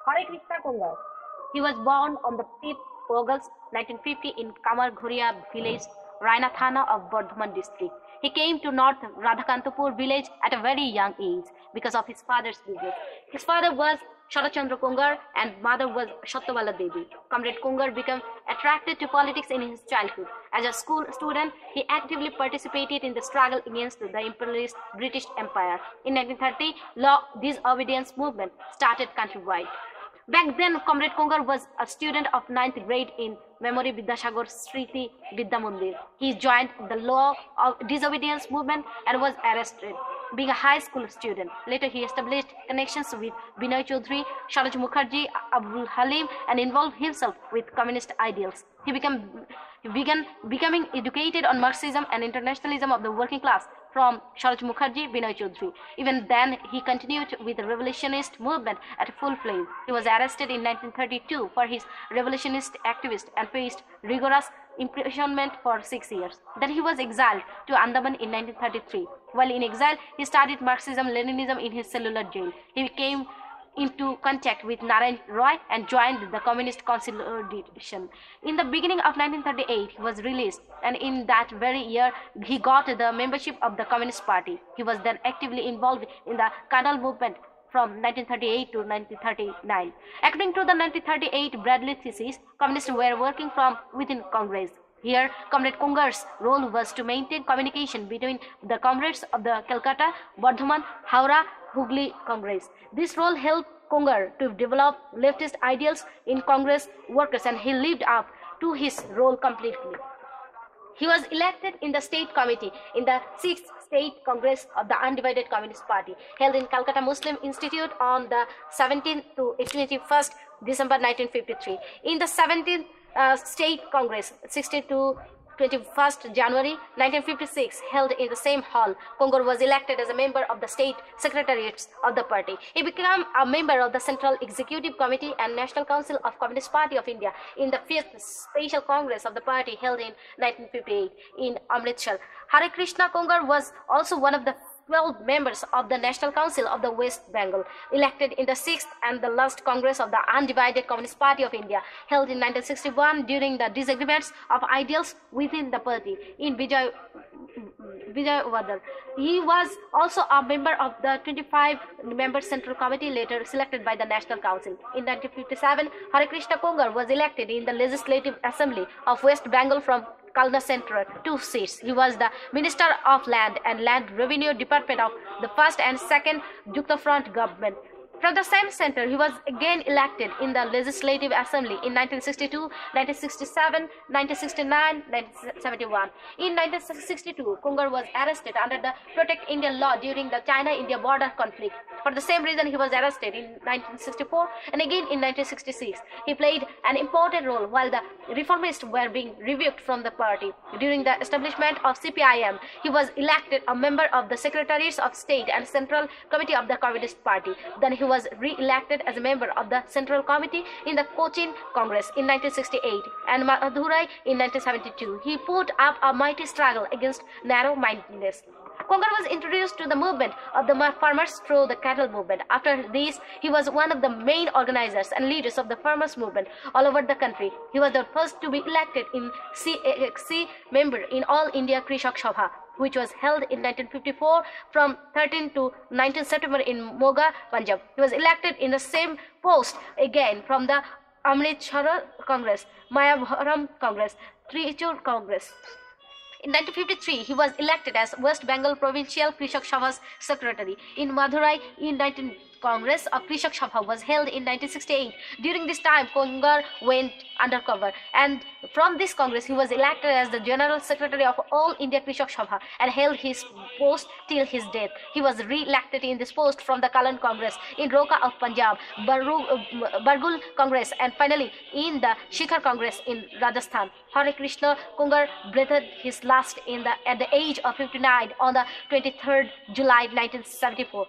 Harekrishna Kongar. He was born on the 5th August 1950 in Kamar village, Raina Thana of Bardhaman district. He came to North Radhakantapur village at a very young age because of his father's business. His father was Sharachandra Kongar and mother was Satyabala Devi. Comrade Kongar became attracted to politics in his childhood. As a school student, he actively participated in the struggle against the imperialist British Empire. In 1930, law disobedience movement started countrywide. Back then, Comrade Kongar was a student of 9th grade in Memory Vidyasagar Sriti Vidya Mandir. He joined the law of disobedience movement and was arrested. Being a high school student, later he established connections with Binoy Chaudhary, Sharaj Mukherjee, Abdul Halim, and involved himself with communist ideals. He began becoming educated on Marxism and internationalism of the working class from Sharaj Mukherjee, Binoy Chaudhary. Even then, he continued with the revolutionist movement at full flame. He was arrested in 1932 for his revolutionist activist and faced rigorous imprisonment for 6 years. Then he was exiled to Andaman in 1933. While in exile, he studied Marxism-Leninism in his cellular jail. He came into contact with Narayan Roy and joined the Communist Consolidation. In the beginning of 1938, he was released, and in that very year, he got the membership of the Communist Party. He was then actively involved in the Canal movement from 1938 to 1939. According to the 1938 Bradley thesis, communists were working from within Congress. Here, Comrade Kongar's role was to maintain communication between the comrades of the Calcutta, Bardhaman, Howrah, Hooghly Congress. This role helped Kongar to develop leftist ideals in Congress workers, and he lived up to his role completely. He was elected in the State Committee in the 6th State Congress of the Undivided Communist Party, held in Calcutta Muslim Institute on the 17th to 21st December 1953. In the 17th State Congress, 16th to 21st January 1956, held in the same hall, Kongar was elected as a member of the state secretariats of the party. He became a member of the Central Executive Committee and National Council of Communist Party of India in the 5th Special Congress of the party held in 1958 in Amritsar. Harekrishna Kongar was also one of the 12 members of the National Council of the West Bengal, elected in the 6th and the last Congress of the Undivided Communist Party of India, held in 1961 during the disagreements of ideals within the party in Vijayawada. He was also a member of the 25-member Central Committee later selected by the National Council. In 1957, Harekrishna Kongar was elected in the Legislative Assembly of West Bengal from Kalna Central, 2 seats. He was the Minister of Land and Land Revenue Department of the first and second Jukta Front government. From the same center, he was again elected in the Legislative Assembly in 1962, 1967, 1969, 1971. In 1962, Kongar was arrested under the Protect India law during the China-India border conflict. For the same reason, he was arrested in 1964 and again in 1966. He played an important role while the reformists were being rebuked from the party. During the establishment of CPIM, he was elected a member of the Secretaries of State and Central Committee of the Communist Party. Then he was re-elected as a member of the Central Committee in the Cochin Congress in 1968 and Madurai in 1972. He put up a mighty struggle against narrow-mindedness. Kongar was introduced to the movement of the farmers through the cattle movement. After this, he was one of the main organizers and leaders of the farmers movement all over the country. He was the first to be elected in CAXC member in All India Krishak Sabha, which was held in 1954 from 13 to 19 September in Moga, Punjab. He was elected in the same post again from the Amritsar Congress, Mayabharam Congress, Trichur Congress. In 1953, he was elected as West Bengal Provincial Krishak Sabha's secretary. In Madurai, in 19 Congress of Krishak Sabha was held in 1968. During this time, Kongar went undercover, and from this Congress, he was elected as the General Secretary of All India Krishak Sabha and held his post till his death. He was re-elected in this post from the Kalan Congress, in Roka of Punjab, Bargul Congress, and finally in the Shikhar Congress in Rajasthan. Harekrishna Kongar breathed his last at the age of 59 on the 23rd July 1974.